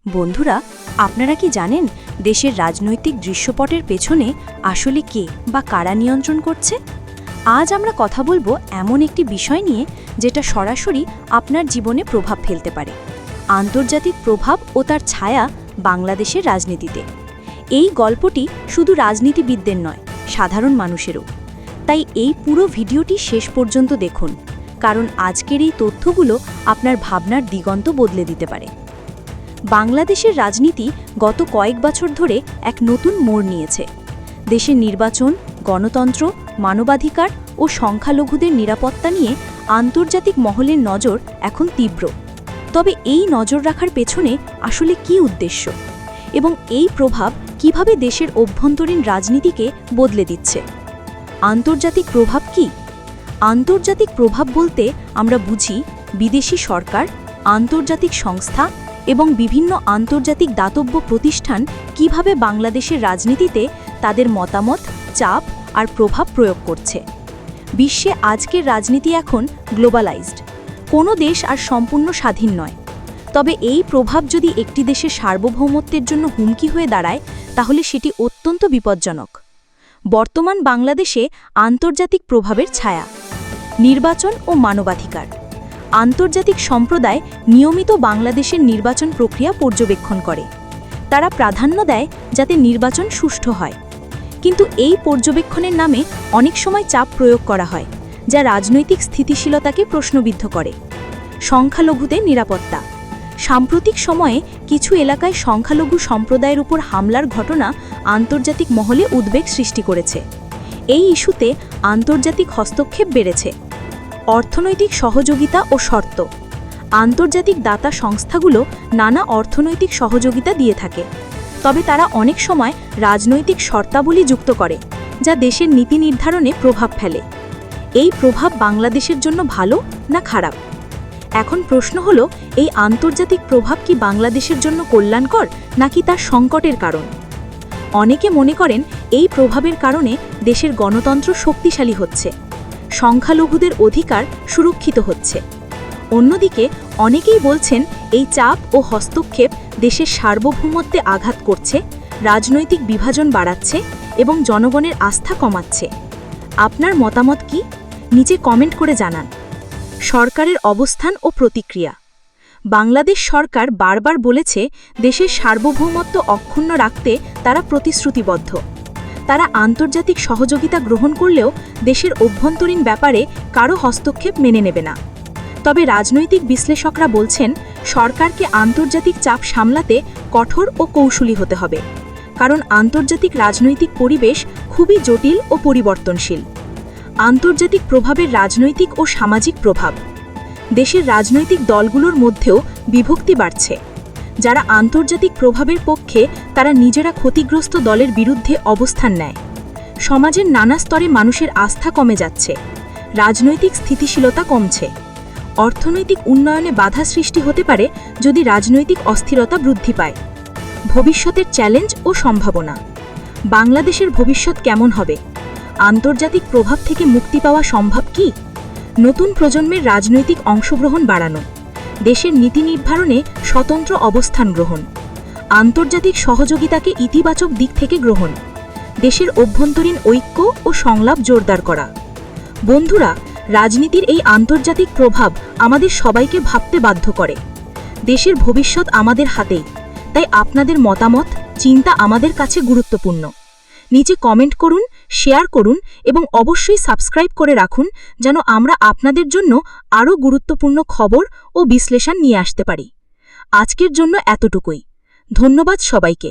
বন্ধুরা, আপনারা কি জানেন দেশের রাজনৈতিক দৃশ্যপটের পেছনে আসলে কে বা কারা নিয়ন্ত্রণ করছে? আজ আমরা কথা বলবো এমন একটি বিষয় নিয়ে যেটা সরাসরি আপনার জীবনে প্রভাব ফেলতে পারে, আন্তর্জাতিক প্রভাব ও তার ছায়া বাংলাদেশের রাজনীতিতে। এই গল্পটি শুধু রাজনীতিবিদদের নয়, সাধারণ মানুষেরও। তাই এই পুরো ভিডিওটি শেষ পর্যন্ত দেখুন, কারণ আজকের এই তথ্যগুলো আপনার ভাবনার দিগন্ত বদলে দিতে পারে। বাংলাদেশের রাজনীতি গত কয়েক বছর ধরে এক নতুন মোড় নিয়েছে। দেশের নির্বাচন, গণতন্ত্র, মানবাধিকার ও সংখ্যালঘুদের নিরাপত্তা নিয়ে আন্তর্জাতিক মহলের নজর এখন তীব্র। তবে এই নজর রাখার পেছনে আসলে কী উদ্দেশ্য, এবং এই প্রভাব কিভাবে দেশের অভ্যন্তরীণ রাজনীতিকে বদলে দিচ্ছে? আন্তর্জাতিক প্রভাব কি? আন্তর্জাতিক প্রভাব বলতে আমরা বুঝি বিদেশি সরকার, আন্তর্জাতিক সংস্থা এবং বিভিন্ন আন্তর্জাতিক দাতব্য প্রতিষ্ঠান কিভাবে বাংলাদেশের রাজনীতিতে তাদের মতামত, চাপ আর প্রভাব প্রয়োগ করছে। বিশ্বে আজকের রাজনীতি এখন গ্লোবালাইজড। কোনো দেশ আর সম্পূর্ণ স্বাধীন নয়। তবে এই প্রভাব যদি একটি দেশের সার্বভৌমত্বের জন্য হুমকি হয়ে দাঁড়ায়, তাহলে সেটি অত্যন্ত বিপজ্জনক। বর্তমান বাংলাদেশে আন্তর্জাতিক প্রভাবের ছায়া, নির্বাচন ও মানবাধিকার। আন্তর্জাতিক সম্প্রদায় নিয়মিত বাংলাদেশের নির্বাচন প্রক্রিয়া পর্যবেক্ষণ করে। তারা প্রাধান্য দেয় যাতে নির্বাচন সুষ্ঠু হয়। কিন্তু এই পর্যবেক্ষণের নামে অনেক সময় চাপ প্রয়োগ করা হয়, যা রাজনৈতিক স্থিতিশীলতাকে প্রশ্নবিদ্ধ করে। সংখ্যালঘুদের নিরাপত্তা। সাম্প্রতিক সময়ে কিছু এলাকায় সংখ্যালঘু সম্প্রদায়ের উপর হামলার ঘটনা আন্তর্জাতিক মহলে উদ্বেগ সৃষ্টি করেছে। এই ইস্যুতে আন্তর্জাতিক হস্তক্ষেপ বেড়েছে। অর্থনৈতিক সহযোগিতা ও শর্ত। আন্তর্জাতিক দাতা সংস্থাগুলো নানা অর্থনৈতিক সহযোগিতা দিয়ে থাকে, তবে তারা অনেক সময় রাজনৈতিক শর্তাবলী যুক্ত করে, যা দেশের নীতি নির্ধারণে প্রভাব ফেলে। এই প্রভাব বাংলাদেশের জন্য ভালো না খারাপ? এখন প্রশ্ন হলো, এই আন্তর্জাতিক প্রভাব কি বাংলাদেশের জন্য কল্যাণকর নাকি তার সংকটের কারণ? অনেকে মনে করেন এই প্রভাবের কারণে দেশের গণতন্ত্র শক্তিশালী হচ্ছে, সংখ্যালঘুদের অধিকার সুরক্ষিত হচ্ছে। অন্যদিকে অনেকেই বলছেন এই চাপ ও হস্তক্ষেপ দেশের সার্বভৌমত্বে আঘাত করছে, রাজনৈতিক বিভাজন বাড়াচ্ছে এবং জনগণের আস্থা কমাচ্ছে। আপনার মতামত কি? নিচে কমেন্ট করে জানান। সরকারের অবস্থান ও প্রতিক্রিয়া। বাংলাদেশ সরকার বারবার বলেছে দেশের সার্বভৌমত্ব অক্ষুণ্ণ রাখতে তারা প্রতিশ্রুতিবদ্ধ। তারা আন্তর্জাতিক সহযোগিতা গ্রহণ করলেও দেশের অভ্যন্তরীণ ব্যাপারে কারো হস্তক্ষেপ মেনে নেবে না। তবে রাজনৈতিক বিশ্লেষকরা বলছেন সরকারকে আন্তর্জাতিক চাপ সামলাতে কঠোর ও কৌশলী হতে হবে, কারণ আন্তর্জাতিক রাজনৈতিক পরিবেশ খুবই জটিল ও পরিবর্তনশীল। আন্তর্জাতিক প্রভাবের রাজনৈতিক ও সামাজিক প্রভাব। দেশের রাজনৈতিক দলগুলোর মধ্যেও বিভক্তি বাড়ছে। যারা আন্তর্জাতিক প্রভাবের পক্ষে তারা নিজেরা ক্ষতিগ্রস্ত দলের বিরুদ্ধে অবস্থান নেয়। সমাজের নানা স্তরে মানুষের আস্থা কমে যাচ্ছে, রাজনৈতিক স্থিতিশীলতা কমছে। অর্থনৈতিক উন্নয়নে বাধা সৃষ্টি হতে পারে যদি রাজনৈতিক অস্থিরতা বৃদ্ধি পায়। ভবিষ্যতের চ্যালেঞ্জ ও সম্ভাবনা। বাংলাদেশের ভবিষ্যৎ কেমন হবে? আন্তর্জাতিক প্রভাব থেকে মুক্তি পাওয়া সম্ভব কি? নতুন প্রজন্মের রাজনৈতিক অংশগ্রহণ বাড়ানো, দেশের নীতি নির্ধারণে স্বতন্ত্র অবস্থান গ্রহণ, আন্তর্জাতিক সহযোগিতাকে ইতিবাচক দিক থেকে গ্রহণ, দেশের অভ্যন্তরীণ ঐক্য ও সংলাপ জোরদার করা। বন্ধুরা, রাজনীতির এই আন্তর্জাতিক প্রভাব আমাদের সবাইকে ভাবতে বাধ্য করে। দেশের ভবিষ্যৎ আমাদের হাতেই, তাই আপনাদের মতামত, চিন্তা আমাদের কাছে গুরুত্বপূর্ণ। নিচে কমেন্ট করুন, শেয়ার করুন এবং অবশ্যই সাবস্ক্রাইব করে রাখুন, যেন আমরা আপনাদের জন্য আরও গুরুত্বপূর্ণ খবর ও বিশ্লেষণ নিয়ে আসতে পারি। আজকের জন্য এতটুকুই। ধন্যবাদ সবাইকে।